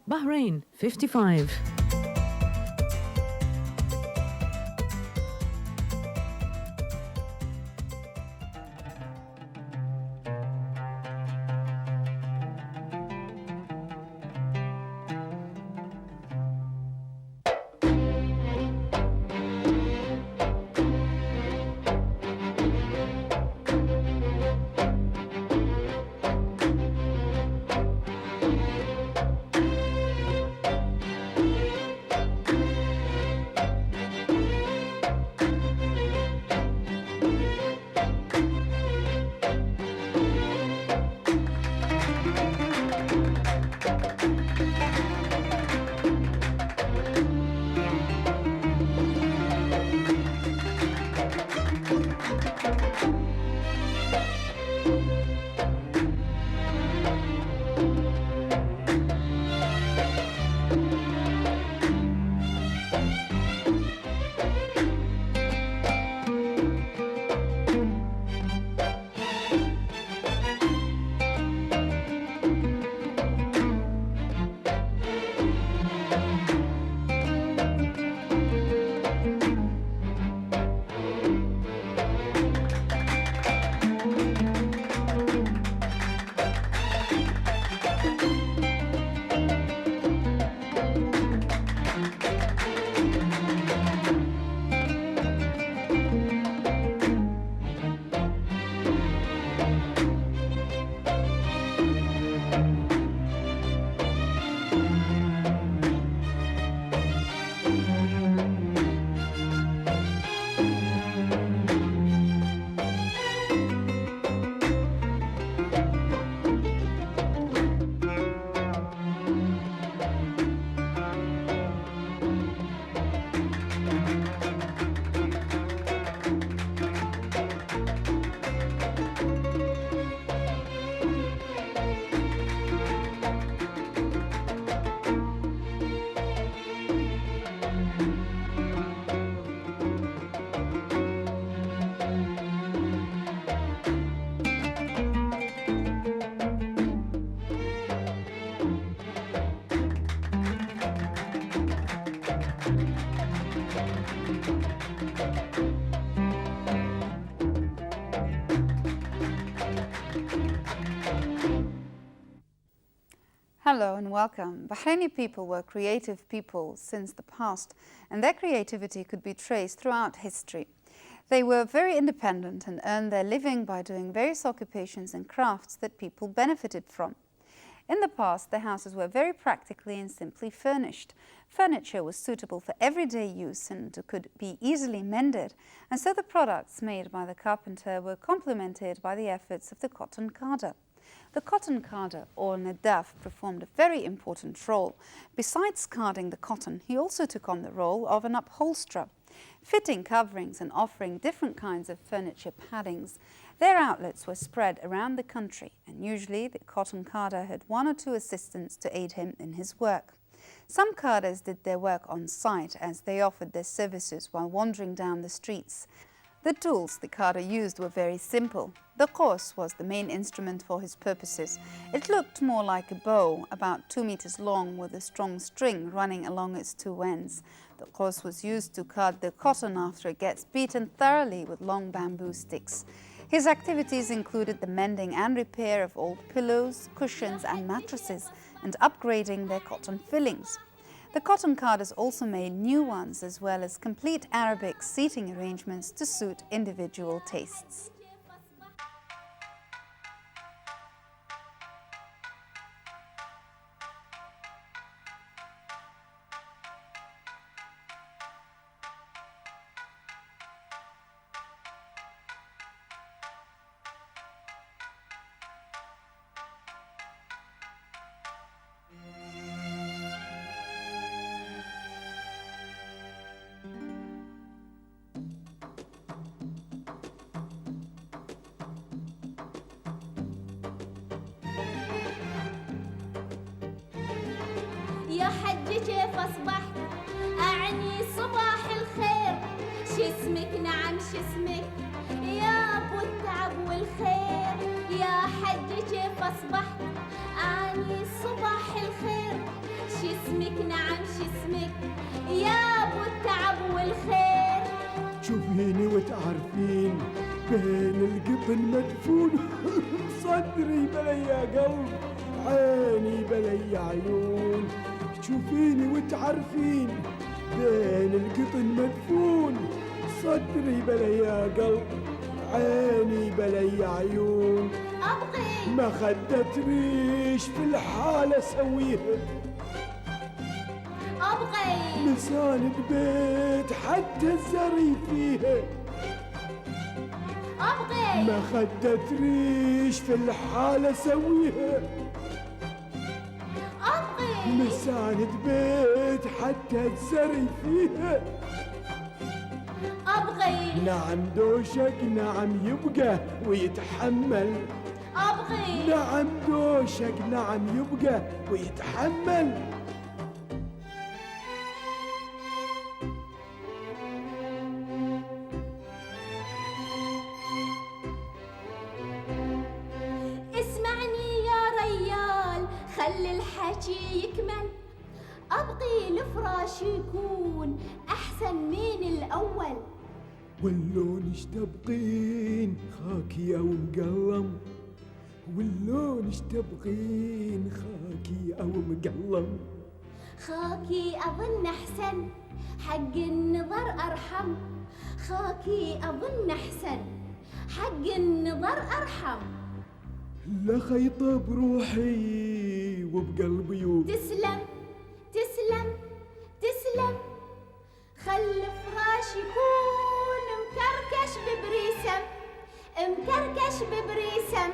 Bahrain 55. Hello and welcome. Bahraini people were creative people since the past, and their creativity could be traced throughout history. They were very independent and earned their living by doing various occupations and crafts that people benefited from. In the past, their houses were very practically and simply furnished. Furniture was suitable for everyday use and could be easily mended, and so the products made by the carpenter were complemented by the efforts of the cotton carder. The cotton carder, or nadaf, performed a very important role. Besides carding the cotton, he also took on the role of an upholsterer, fitting coverings and offering different kinds of furniture paddings. Their outlets were spread around the country, and usually the cotton carder had one or two assistants to aid him in his work. Some carders did their work on site, as they offered their services while wandering down the streets. The tools the carder used were very simple. The qos was the main instrument for his purposes. It looked more like a bow, about 2 meters long, with a strong string running along its two ends. The qos was used to card the cotton after it gets beaten thoroughly with long bamboo sticks. His activities included the mending and repair of old pillows, cushions and mattresses, and upgrading their cotton fillings. The cotton carders also made new ones, as well as complete Arabic seating arrangements to suit individual tastes. يا حج كيف أصبحت أعني صباح الخير شو اسمك نعم شو اسمك يا أبو التعب والخير يا حج كيف أصبحت أعني صباح الخير شو القطن مدفون صدري بلي يا قلب، عيني بلي يا عيون، تشوفيني وتعرفين بين القطن مدفون، صدري بلي يا قلب، عيني بلي يا عيون، أبغي مخدة ريش في الحالة سويها، أبغي لسان بيت حتى الزري فيها، أبغي مخدة ريش في الحالة سويها، أبغي لسان بيت حتى الزري فيها، أبغي نعم دوشك نعم يبقى ويتحمل، أبغي نعم دوشك نعم يبقى ويتحمل. اسمعني يا ريال، خلي الحكي يكمل. أبغي الفراش يكون أحسن من الأول. واللون ايش تبغين خاكي او مقلم، واللون ايش تبغين خاكي او مقلم، خاكي أظن أحسن، حق النظر أرحم. خاكي أظن أحسن، حق النظر أرحم. لا خيطة بروحي وبقلبي تسلم تسلم تسلم. خل فراش يكون مكركش ببريسم، مكركش ببريسم.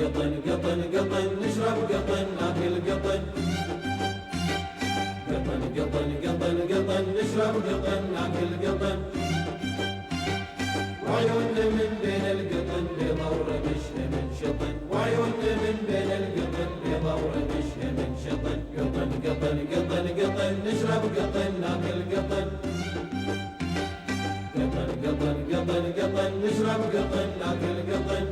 قطن قطن قطن نشرب قطن ناكل قطن، قطن قطن قطن قطن نشرب قطن ناكل قطن، وعيوننا من بين القطن بيضة ورمشها من شطن، وعيوننا من بين القطن بيضة ورمشها من شطن. قطن قطن قطن قطن نشرب قطن ناكل قطن، قطن قطن قطن قطن نشرب قطن ناكل قطن،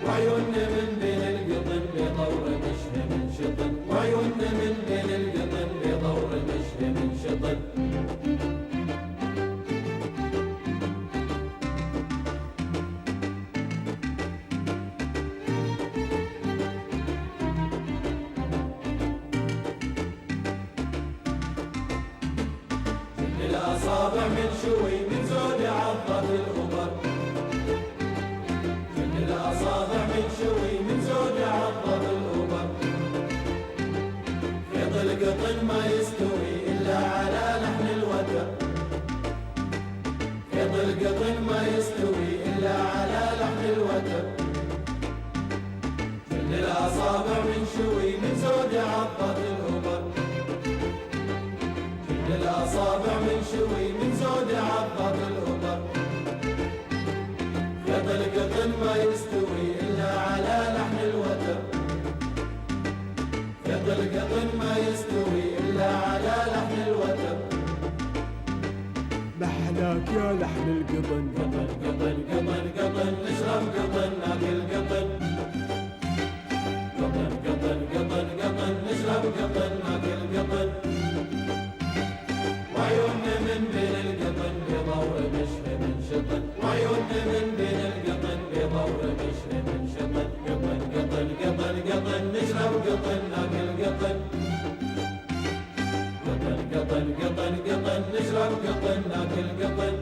وعيوننا من بين القطن بيضة ورمشها من شطن، وعيوننا من بين القطن بيضة ورمشها من شطن. كل الأصابع من شوي من زود عضت الغبر، الأصابع من شوي من زود عضب الأوبر، خيط القطن ما يستوي إلا على لحن الوتر، خيط القطن ما يستوي إلا على لحن الوتر. كل الأصابع من شوي من زود عضب الأوبر، كل الأصابع من شوي من زود عضب الأوبر، خيط القطن ما يستوي إلا على لحن الوتر، خيط القطن ما يستوي إلا على لحن الوتر. محلاك يا لحن القطن، قطن قطن قطن قطن نشرب قطن ناكل قطن، قطن قطن قطن قطن نشرب قطن ناكل قطن، وعيوننا من بين القطن بيضة ورمشها من شطن، وعيوننا من بين القطن بيضة ورمشها من شطن. قطن قطن قطن قطن نشرب قطن ناكل قطن، قطن قطن قطن قطن نشرب قطن ناكل قطن،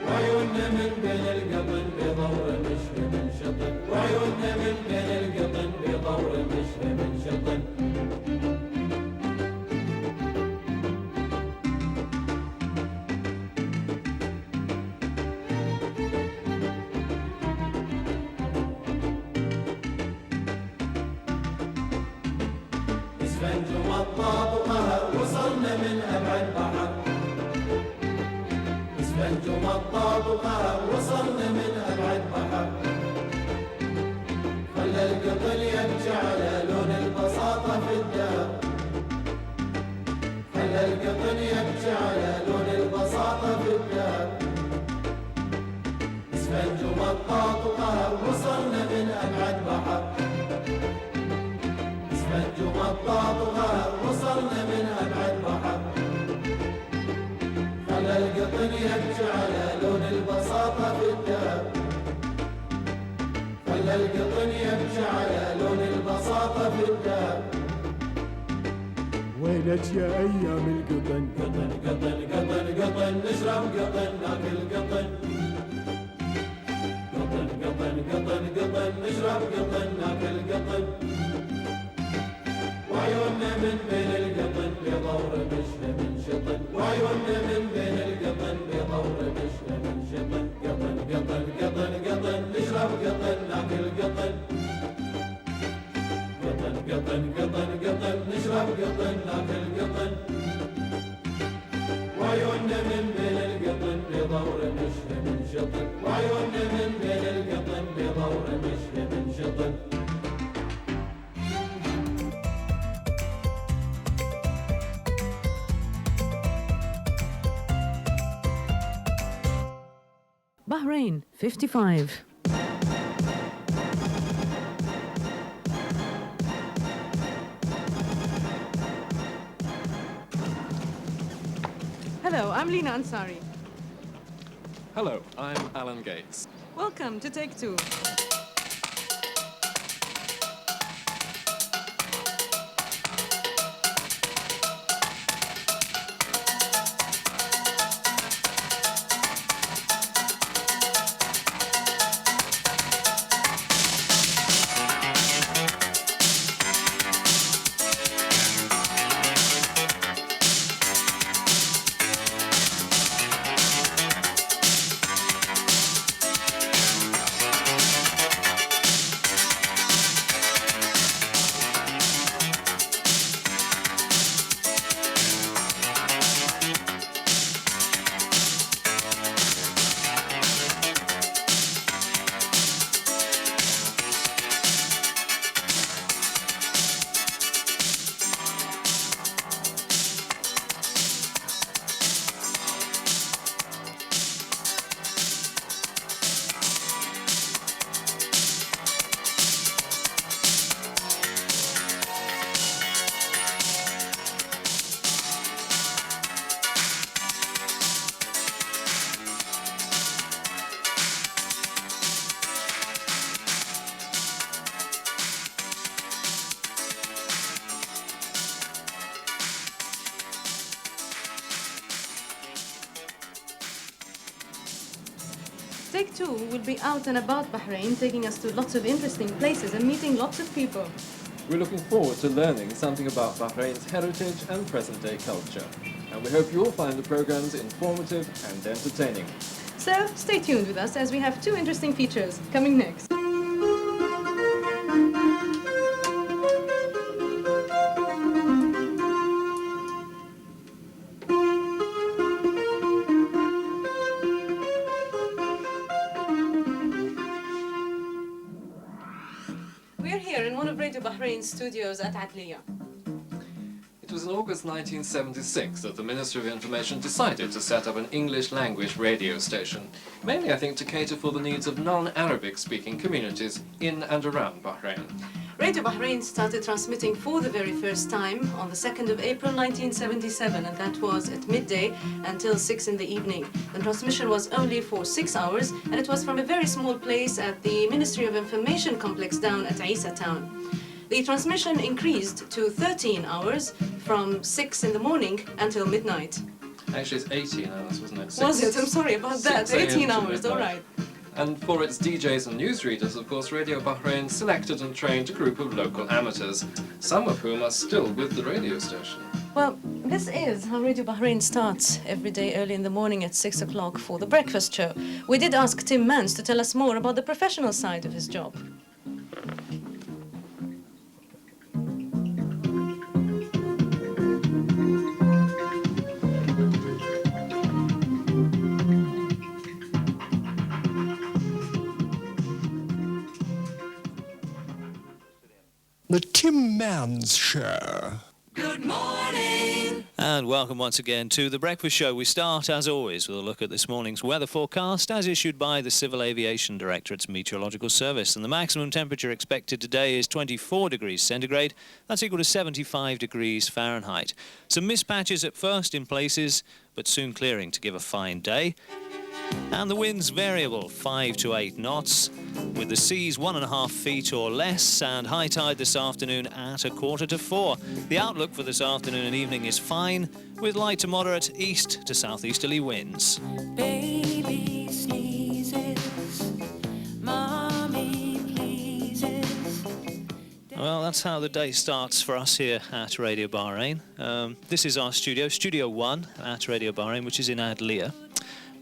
وعيوننا من بين القطن بيضة ورمشها من شطن، وعيوننا من بين القطن بيضة ورمشها من شطن. اسفنج ومطاط وما وقهر وصلنا من أبعد بحر خلى القطن يبكي على لون البساطة في الدهر خلى القطن يبكي على لون البساطة في الدهر اسفنج ومطاط وقهر وصلنا من أبعد بحر اسفنج ومطاط وقهر وصلنا من أبعد بحر خلى القطن يبكي على لون البساطة في الدهر خلى القطن يبكي على لون البساطة في الدهر وينك يا أيام القطن قطن قطن قطن قطن نشرب قطن ناكل قطن قطن قطن قطن قطن نشرب قطن ناكل قطن وعيوننا من بين القطن بيضة ورمشها من شطن وعيوننا من بين القطن بيضة ورمشها من شطن قطن قطن قطن قطن نشرب قطن ناكل قطن قطن قطن قطن قطن نشرب قطن ناكل قطن وعيوننا من بين القطن بيضة ورمشها من شطن وعيوننا من بين القطن بيضة ورمشها من شطن Bahrain, 55. Hello, I'm Lina Ansari. Hello, I'm Alan Gates. Welcome to Take Two. Take Two will be out and about Bahrain, taking us to lots of interesting places and meeting lots of people. We're looking forward to learning something about Bahrain's heritage and present-day culture. And we hope you'll find the programs informative and entertaining. So stay tuned with us as we have two interesting features coming next. We're here in one of Radio Bahrain's studios at Adliya. It was in August 1976 that the Ministry of Information decided to set up an English-language radio station, mainly, I think, to cater for the needs of non-Arabic speaking communities in and around Bahrain. Radio Bahrain started transmitting for the very first time on the 2nd of April 1977, and that was at midday until 6 in the evening. The transmission was only for 6 hours, and it was from a very small place at the Ministry of Information complex down at Isa town. The transmission increased to 13 hours from 6 in the morning until midnight. Actually, it's 18 hours, wasn't it? Was it? I'm sorry about that. 6 a.m. 18 to hours, all midnight. right. And for its DJs and newsreaders, of course, Radio Bahrain selected and trained a group of local amateurs, some of whom are still with the radio station. Well, this is how Radio Bahrain starts every day early in the morning at 6 o'clock for the breakfast show. We did ask Tim Mans to tell us more about the professional side of his job. The Tim Manns Show. And welcome once again to The Breakfast Show. We start, as always, with a look at this morning's weather forecast as issued by the Civil Aviation Directorate's Meteorological Service. And the maximum temperature expected today is 24 degrees centigrade. That's equal to 75 degrees Fahrenheit. Some mist patches at first in places, but soon clearing to give a fine day. And the wind's variable, 5 to 8 knots, with the seas 1.5 feet or less, and high tide this afternoon at 3 to 4. The outlook for this afternoon and evening is fine, with light to moderate east to southeasterly winds. Baby sneezes, mommy pleases. Well, that's how the day starts for us here at Radio Bahrain. This is our studio, Studio 1 at Radio Bahrain, which is in Adlia.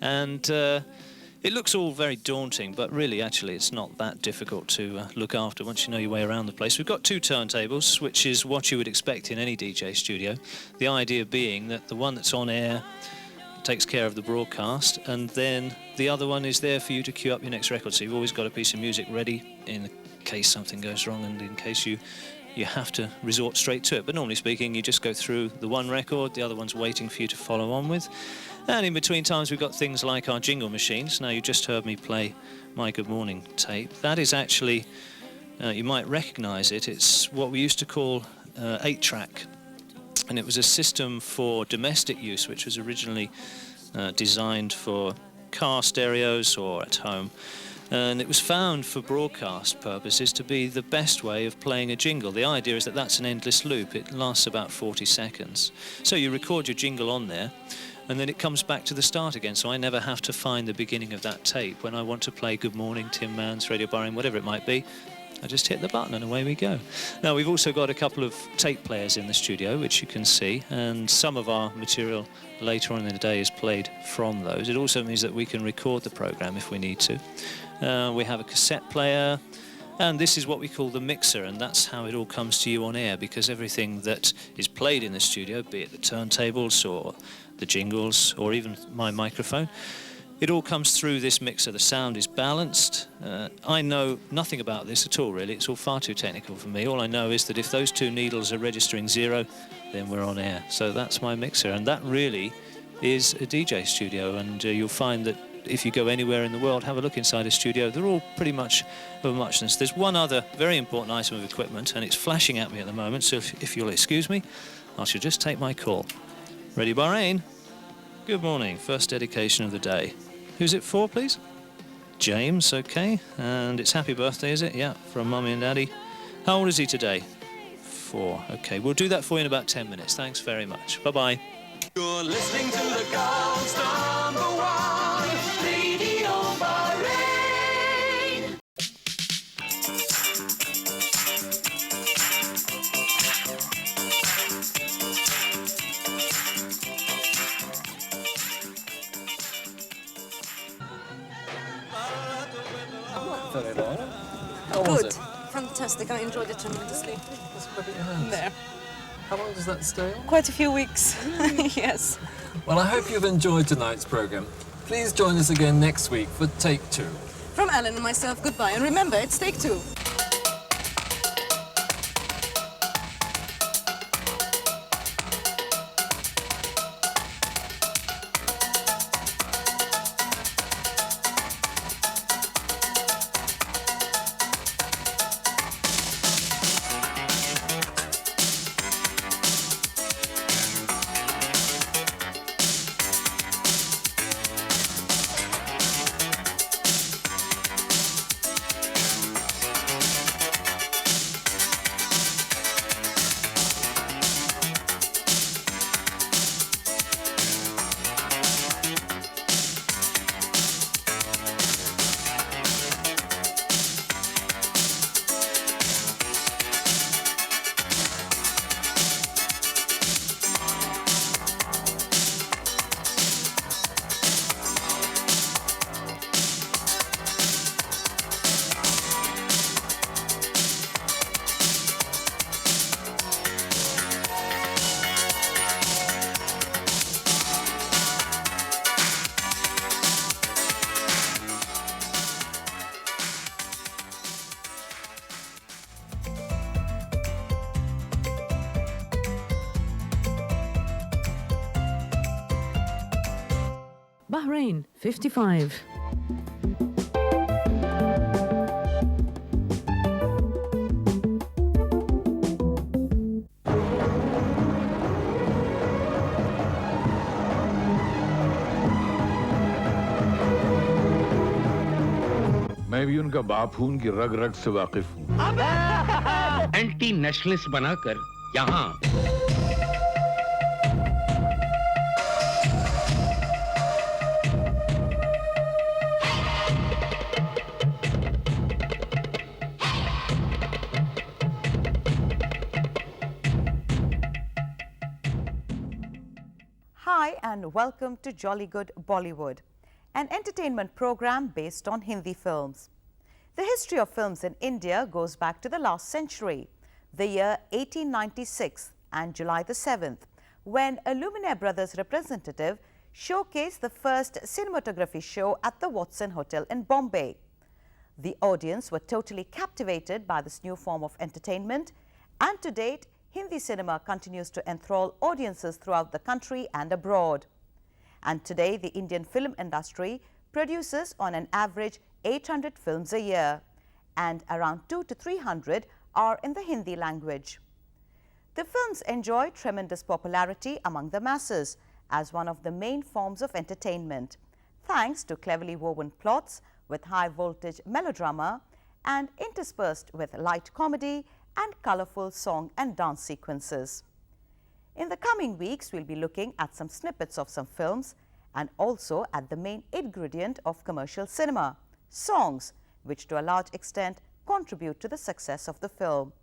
And it looks all very daunting, but really, actually, it's not that difficult to look after once you know your way around the place. We've got 2 turntables, which is what you would expect in any DJ studio. The idea being that the one that's on air takes care of the broadcast, and then the other one is there for you to queue up your next record. So you've always got a piece of music ready in case something goes wrong and in case you have to resort straight to it. But normally speaking, you just go through the one record, the other one's waiting for you to follow on with. And in between times, we've got things like our jingle machines. Now, you just heard me play my Good Morning tape. That is actually, you might recognise it, it's what we used to call 8-track. And it was a system for domestic use, which was originally designed for car stereos or at home. And it was found for broadcast purposes to be the best way of playing a jingle. The idea is that that's an endless loop. It lasts about 40 seconds. So you record your jingle on there, and then it comes back to the start again. So I never have to find the beginning of that tape. When I want to play Good Morning, Tim Manns, Radio Bahrain, whatever it might be, I just hit the button and away we go. Now, we've also got a couple of tape players in the studio, which you can see, and some of our material later on in the day is played from those. It also means that we can record the programme if we need to. We have a cassette player, and this is what we call the mixer, and that's how it all comes to you on air, because everything that is played in the studio, be it the turntables or the jingles or even my microphone, it all comes through this mixer. The sound is balanced. I know nothing about this at all, really. It's all far too technical for me. All I know is that if those 2 needles are registering 0, then we're on air. So that's my mixer, and that really is a DJ studio, and you'll find that if you go anywhere in the world, have a look inside a studio, they're all pretty much of a muchness. There's one other very important item of equipment, and it's flashing at me at the moment, so if you'll excuse me, I shall just take my call. Radio Bahrain, good morning. First dedication of the day. Who's it for, please? James, okay. And it's happy birthday, is it? Yeah, from Mummy and Daddy. How old is he today? 4. Okay, we'll do that for you in about 10 minutes. Thanks very much. Bye-bye. You're listening to the Girls' #1 Radio Bahrain. Very long. How was Good. it? Fantastic. I enjoyed it tremendously. Let's look at your hands. There. How long does that stay on? Quite a few weeks. Yes. Well, I hope you've enjoyed tonight's programme. Please join us again next week for Take 2. From Alan and myself, goodbye. And remember, it's Take 2. Bahrain, 55. मैं भी उनका बाप हूं, उनकी रग रग से वाकिफ हूं। एंटी नेशनलिस्ट बनाकर यहाँ Hi and welcome to Jolly Good Bollywood, an entertainment program based on Hindi films. The history of films in India goes back to the last century, the year 1896 and July the 7th, when a Luminaire Brothers representative showcased the first cinematography show at the Watson Hotel in Bombay. The audience were totally captivated by this new form of entertainment, and to date, Hindi cinema continues to enthrall audiences throughout the country and abroad. And today, the Indian film industry produces on an average 800 films a year, and around 200 to 300 are in the Hindi language. The films enjoy tremendous popularity among the masses as one of the main forms of entertainment, thanks to cleverly woven plots with high voltage melodrama and interspersed with light comedy and colorful song and dance sequences. In the coming weeks, we'll be looking at some snippets of some films and also at the main ingredient of commercial cinema, songs, which to a large extent contribute to the success of the film.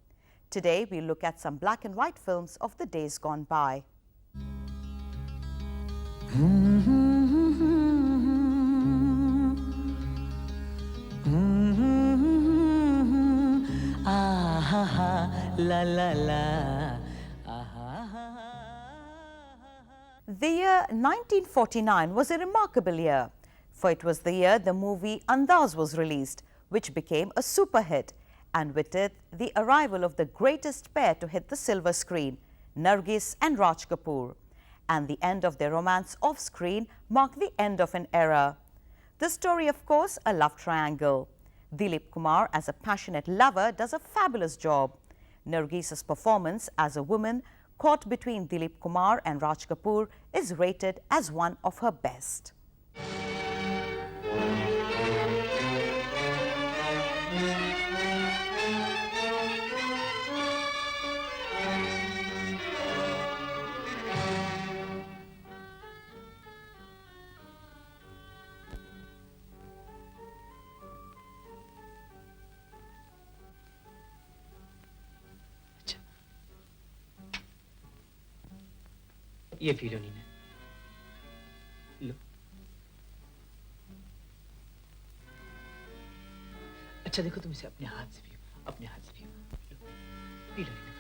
Today, we look at some black and white films of the days gone by. The year 1949 was a remarkable year, for it was the year the movie Andaz was released, which became a super hit, and with it the arrival of the greatest pair to hit the silver screen, Nargis and Raj Kapoor. And the end of their romance off-screen marked the end of an era. The story, of course, a love triangle. Dilip Kumar as a passionate lover does a fabulous job. Nargis's performance as a woman caught between Dilip Kumar and Raj Kapoor is rated as one of her best. ये P low Neena, लो। अच्छा देखो, तुम इसे अपने हाथ से पियो, अपने हाथ से पियो, लो, पी लो नीना।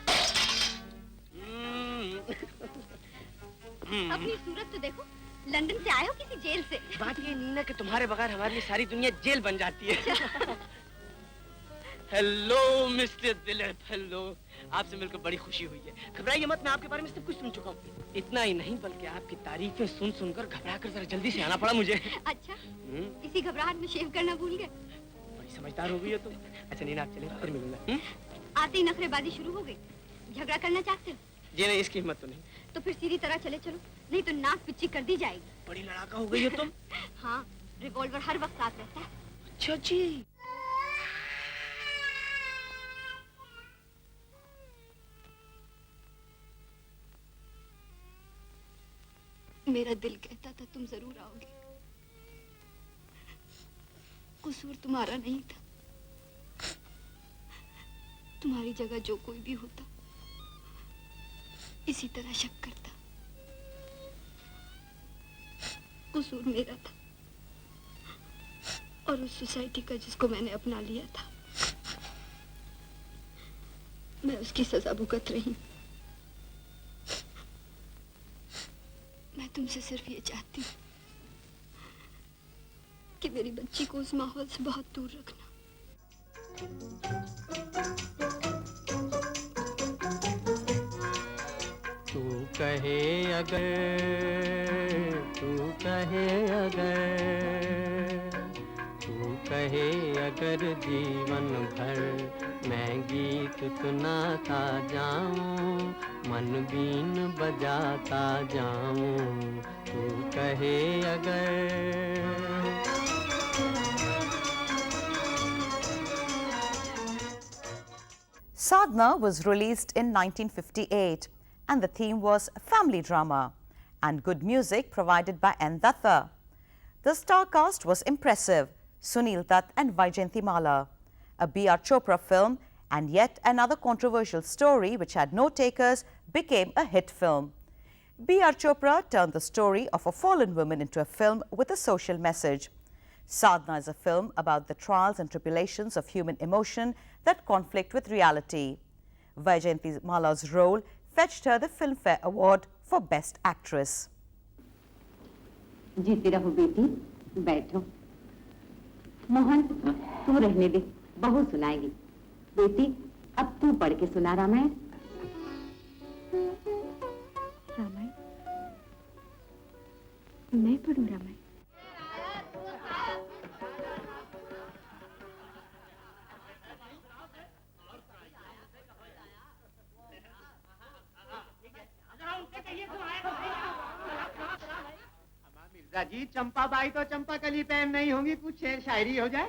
अपनी सूरत तो देखो, लंदन से आए हो किसी जेल से। बात ये नीना कि तुम्हारे बगैर हमारे लिए सारी दुनिया जेल बन जाती है। हेलो मिस्टर दिलीप, हेलो, आपसे मिलकर बड़ी खुशी हुई है। घबराइए मत, मैं आपके बारे में सब कुछ सुन चुका हूँ। इतना ही नहीं बल्कि आपकी तारीफें सुन सुनकर घबरा कर जरा जल्दी से आना पड़ा मुझे। अच्छा, इसी घबराहट में शेव करना भूल गए। बड़ी समझदार हो गई है तुम। अच्छा नीना, आप चले, फिर मिलूंगा। आते ही नखरेबाजी शुरू हो गई। झगड़ा करना चाहते हो? जी नहीं, इसकी हिम्मत तो नहीं। तो फिर सीधी तरह चले चलो, नहीं तो नाक पिच्ची कर दी जाएगी। बड़ी लड़ाका हो गई हो तुम। हाँ, रिवॉल्वर हर वक्त साथ रहता है। अच्छा जी। मेरा दिल कहता था तुम जरूर आओगे। कसूर तुम्हारा नहीं था। तुम्हारी जगह जो कोई भी होता इसी तरह शक करता। कसूर मेरा था और उस सोसाइटी का जिसको मैंने अपना लिया था। मैं उसकी सजा भुगत रही। मैं तुमसे सिर्फ ये चाहती हूँ कि मेरी बच्ची को उस माहौल से बहुत दूर रखना। तू कहे अगर तू कहे अगर जीवन भर मैं गीत सुनाता जाऊं, मन बीन बजाता जाऊं, तू कहे अगर। Sadhna was released in 1958 and the theme was family drama and good music provided by N. Datta. The star cast was impressive: Sunil Dutt and Vaijayanti Mala. A B.R. Chopra film and yet another controversial story which had no takers became a hit film. B.R. Chopra turned the story of a fallen woman into a film with a social message. Sadhna is a film about the trials and tribulations of human emotion that conflict with reality. Vaijayanti Mala's role fetched her the Filmfare Award for Best Actress. जीती रहो बेटी, बैठो। मोहन, तू रहने दे, बहू सुनाएगी। बेटी, अब तू पढ़ के सुना रामायण। रामायण? मैं पढ़ूं रामायण? मिर्जा जी, चंपा बाई तो चंपा कली पैम नहीं होंगी, कुछ शेर शायरी हो जाए।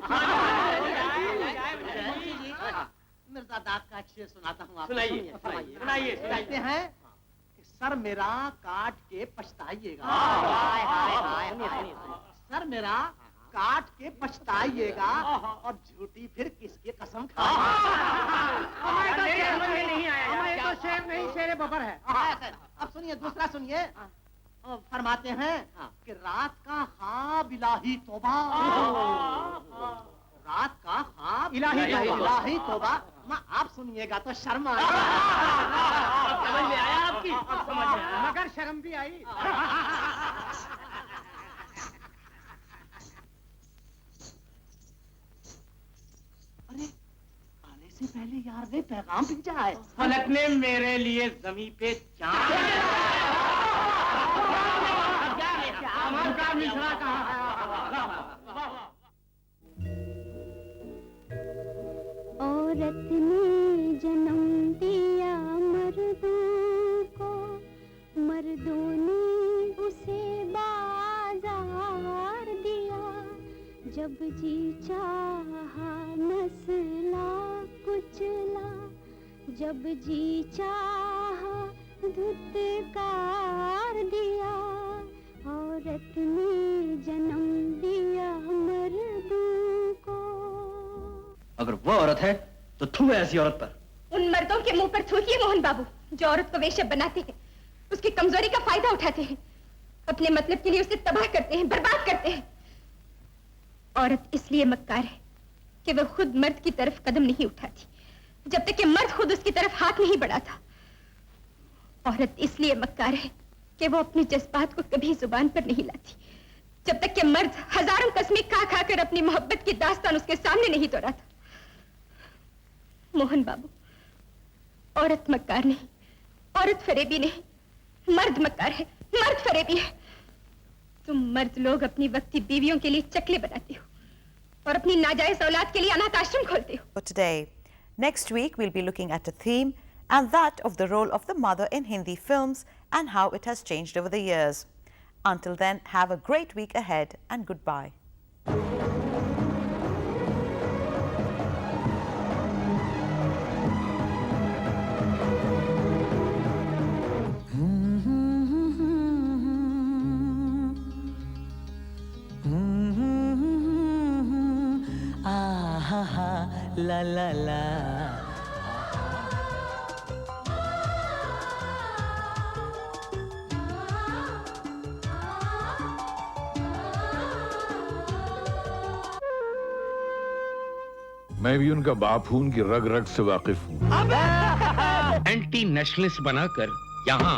मिर्जा दाग का शेर सुनाता हूँ आपको। सुनाइए। कहते हैं कि सर मेरा काट के पछताइएगा। सर मेरा काट के पछताइएगा और झूठी फिर किसकी कसम खाइएगा। हमें तो शेर नहीं, शेर बबर है। अब सुनिए, दूसरा सुनिए। फरमाते हैं कि रात का ख्वाब इलाही तौबा, रात का ख्वाब इलाही तौबा। आप सुनिएगा तो शर्म आएगा। समझ में आया आपकी? मगर शर्म भी आई। अरे आने से पहले यार ने पैगाम भेजा है। फलक ने मेरे लिए जमीन पे चांद का मिश्रा कहा है। औरत ने जन्म दिया मर्दों को, मर्दों ने उसे बाजार दिया। जब जी चाहा नस्ला कुचला, जब जी चाहा धुतकार दिया। औरत ने जन्म दिया मर्दों को। अगर वो औरत है तो थू है ऐसी औरत पर। उन मर्दों के मुंह पर थूकिए मोहन बाबू, जो औरत को वेश्या बनाते हैं, उसकी कमजोरी का फायदा उठाते हैं, अपने मतलब के लिए उसे तबाह करते हैं, बर्बाद करते हैं। औरत इसलिए मक्कार है कि वह खुद मर्द की तरफ कदम नहीं उठाती जब तक कि मर्द खुद उसकी तरफ हाथ नहीं बढ़ाता। औरत इसलिए मक्कार है कि वो अपने जज्बात को कभी जुबान पर नहीं लाती जब तक कि मर्द हजारों कस्में खा खा कर अपनी मोहब्बत की दास्तान उसके सामने नहीं दोहराता। मोहन बाबू, औरत मक्कार नहीं, औरत फरेबी नहीं, मर्द मक्कार है, मर्द फरेबी है। तुम मर्द लोग अपनी वक्ती बीवियों के लिए चकले बनाते हो और अपनी नाजायज औलाद के लिए अनाथ आश्रम खोलते हो। For today, next week we'll be looking at a theme, and that of the role of the mother in Hindi films and how it has changed over the years. Until then, have a great week ahead and goodbye. La la la. मैं भी उनका बाप हूं, उनकी रग रग से वाकिफ हूं। एंटी नेशनलिस्ट बनाकर यहाँ